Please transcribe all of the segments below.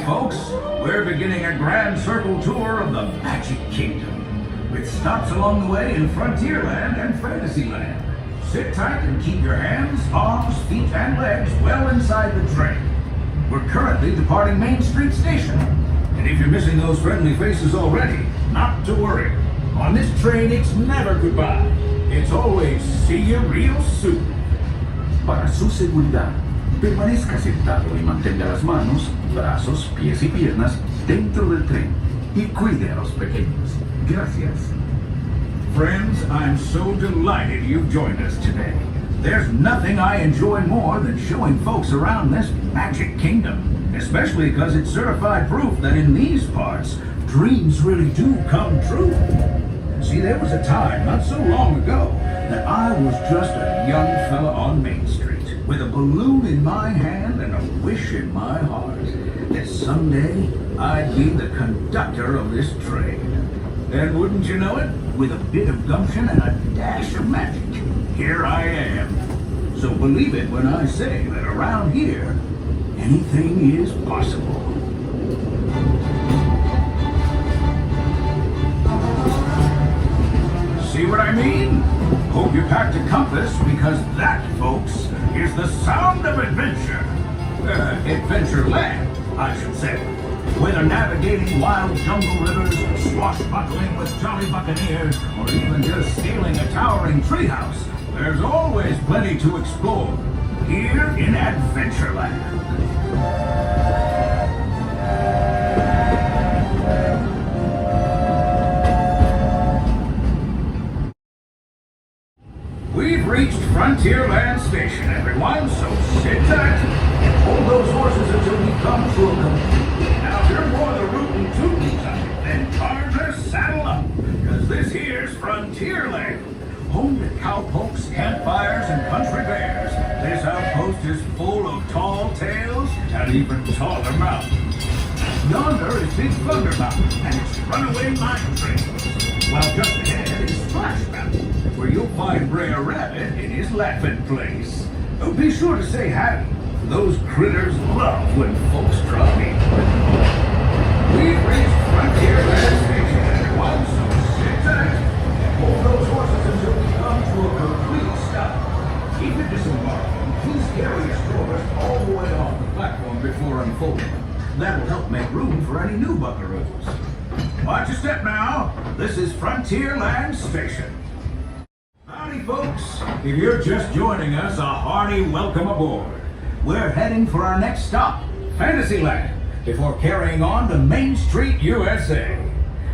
folks, we're beginning a grand circle tour of the Magic Kingdom, with stops along the way in Frontierland and Fantasyland. Sit tight and keep your hands, arms, feet, and legs well inside the train. We're currently departing Main Street Station, and if you're missing those friendly faces already, not to worry. On this train, it's never goodbye. It's always see you real soon. Para su seguridad, permanezca sentado y mantenga las manos, brazos, pies y piernas dentro del tren y cuide a los pequeños. Gracias. Friends, I'm so delighted you've joined us today. There's nothing I enjoy more than showing folks around this Magic Kingdom, especially because it's certified proof that in these parts, dreams really do come true. See, there was a time, not so long ago, that I was just a young fella on Main Street, with a balloon in my hand and a wish in my heart that someday I'd be the conductor of this train. And wouldn't you know it, with a bit of gumption and a dash of magic, here I am. So believe it when I say that around here, anything is possible. See what I mean? Hope you packed a compass, because that, folks, is the sound of adventure. Adventureland, I should say. Whether navigating wild jungle rivers, swashbuckling with jolly buccaneers, or even just scaling a towering treehouse, there's always plenty to explore here in Adventureland. We've reached Frontierland Station, everyone, so sit tight and hold those horses until we come to a complete. Now, if you're more the rootin' tootin' type, then Carter, saddle up, because this here's Frontierland. Home to cowpokes, campfires, and country bears, this outpost is full of tall tales and even taller mountains. Yonder is Big Thunder Mountain and its runaway mine trains, while just ahead is Splash Mountain, where you'll find Brer Rabbit in his laughing place. Oh, be sure to say howdy. Those critters love when folks drop in. We've reached Frontierland Station, everyone, so sit tight and hold those horses until we come to a complete stop. Keep it disembarking. Please carry your stores all the way off the platform before unfolding. That'll help make room for any new buckaroos. Watch your step now. This is Frontierland Station. Howdy, folks. If you're just joining us, a hearty welcome aboard. We're heading for our next stop, Fantasyland, before carrying on to Main Street, USA.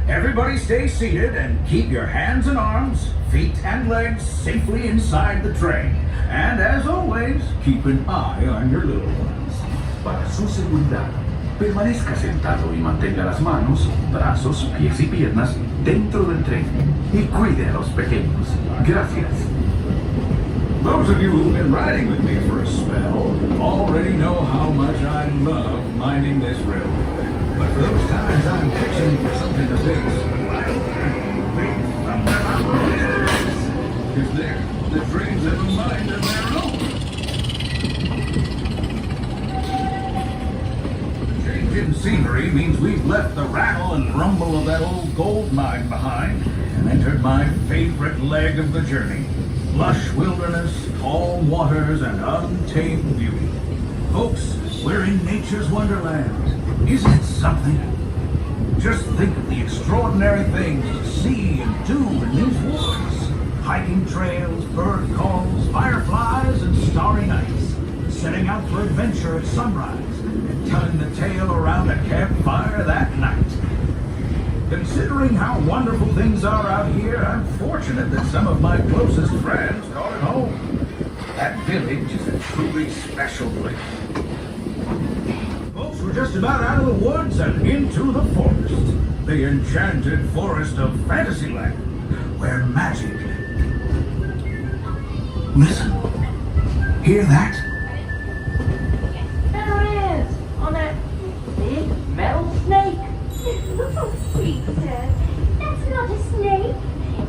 Everybody stay seated and keep your hands and arms, feet and legs safely inside the train. And as always, keep an eye on your little ones. Para su seguridad, permanezca sentado y mantenga las manos, brazos, pies y piernas dentro del tren y cuide a los pequeños. Gracias. Those of you who've been riding with me for a spell already know how much I love minding this railway. But for those times I'm fixing for something to face, because the trains have a mind of their own. Change in scenery means we've left the rattle and rumble of that old gold mine behind and entered my favorite leg of the journey. Lush wilderness, calm waters, and untamed beauty. Folks, we're in nature's wonderland. Isn't it something? Just think of the extraordinary things to see and do in these woods. Hiking trails, bird calls, fireflies, and starry nights. Setting out for adventure at sunrise and telling the tale around a campfire that night. Considering how wonderful things are out here, I'm fortunate that some of my closest friends call it home. That village is a truly special place. Folks, we're just about out of the woods and into the forest. The enchanted forest of Fantasyland, where magic... Listen. Hear that? There it is! On that big metal snake! Oh, sweet sir, that's not a snake.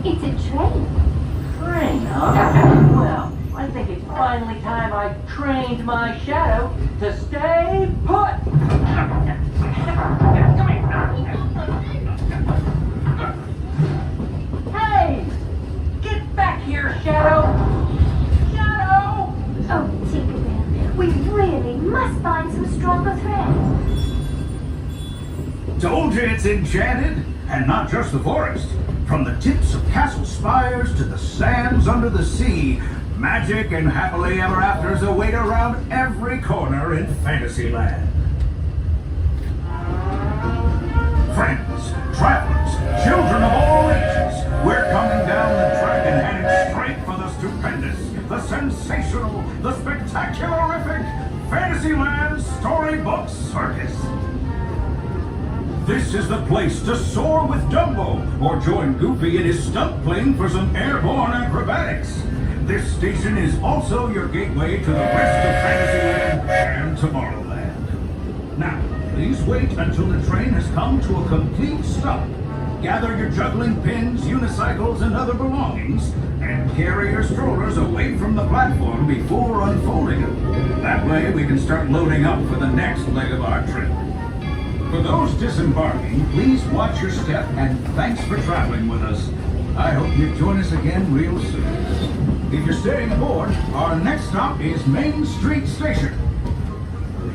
It's a train. Train, huh? Well, I think it's finally time I trained my shadow to stay put! stronger thread. Told you it's enchanted, and not just the forest. From the tips of castle spires to the sands under the sea, magic and happily ever afters await around every corner in Fantasyland. Friends, travelers, children of all ages, we're coming down the track and heading straight for the stupendous, the sensational, the spectacularific Fantasyland Storybook Circus. This is the place to soar with Dumbo or join Goofy in his stunt plane for some airborne acrobatics. This station is also your gateway to the rest of Fantasyland and Tomorrowland. Now, please wait until the train has come to a complete stop. Gather your juggling pins, unicycles, and other belongings, and carry your strollers away from the platform before unfolding them. That way we can start loading up for the next leg of our trip. For those disembarking, please watch your step and thanks for traveling with us. I hope you join us again real soon. If you're staying aboard, our next stop is Main Street Station.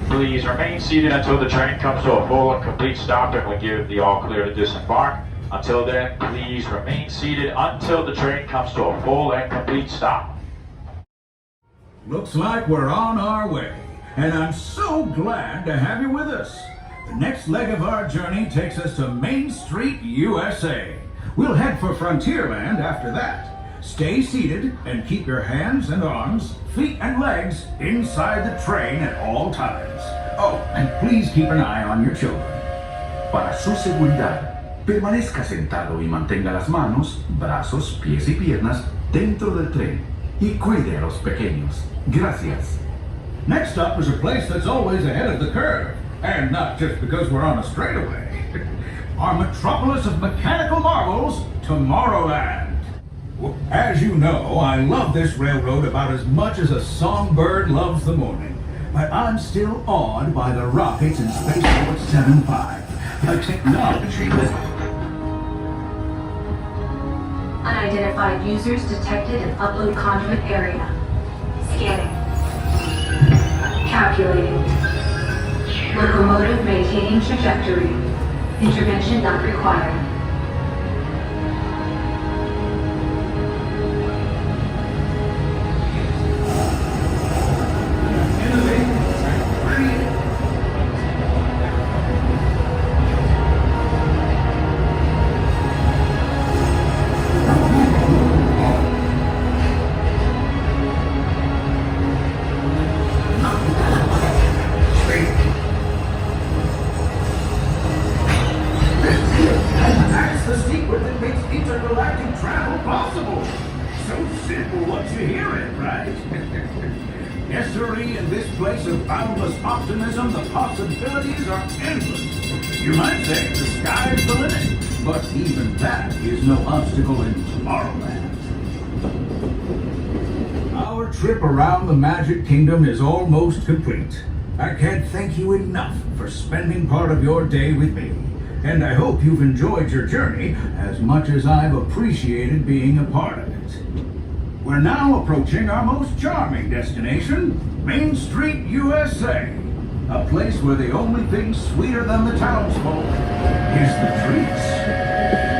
Please remain seated until the train comes to a full and complete stop and we give the all clear to disembark. Until then, please remain seated until the train comes to a full and complete stop. Looks like we're on our way, and I'm so glad to have you with us. The next leg of our journey takes us to Main Street, USA. We'll head for Frontierland after that. Stay seated and keep your hands and arms, feet and legs inside the train at all times. Oh, and please keep an eye on your children. Para su seguridad, permanezca sentado y mantenga las manos, brazos, pies y piernas dentro del tren. Y cuide a los pequeños. Gracias. Next up is a place that's always ahead of the curve. And not just because we're on a straightaway. Our metropolis of mechanical marvels, Tomorrowland. As you know, I love this railroad about as much as a songbird loves the morning. But I'm still awed by the rockets in Spaceport 75. A technology that... Unidentified users detected in upload conduit area. Scanning. Calculating. Locomotive maintaining trajectory. Intervention not required. In this place of boundless optimism, the possibilities are endless. You might say the sky's the limit, but even that is no obstacle in Tomorrowland. Our trip around the Magic Kingdom is almost complete. I can't thank you enough for spending part of your day with me, and I hope you've enjoyed your journey as much as I've appreciated being a part of it. We're now approaching our most charming destination, Main Street, USA. A place where the only thing sweeter than the townsfolk is the treats.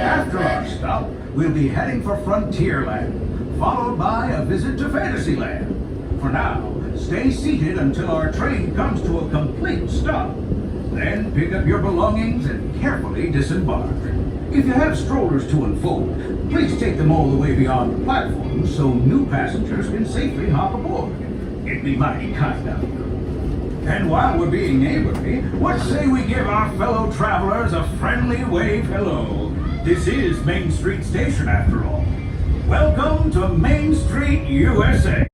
After our stop, we'll be heading for Frontierland, followed by a visit to Fantasyland. For now, stay seated until our train comes to a complete stop. Then pick up your belongings and carefully disembark. If you have strollers to unfold, please take them all the way beyond the platform so new passengers can safely hop aboard. It'd be mighty kind of you. And while we're being neighborly, what say we give our fellow travelers a friendly wave hello? This is Main Street Station after all. Welcome to Main Street, USA.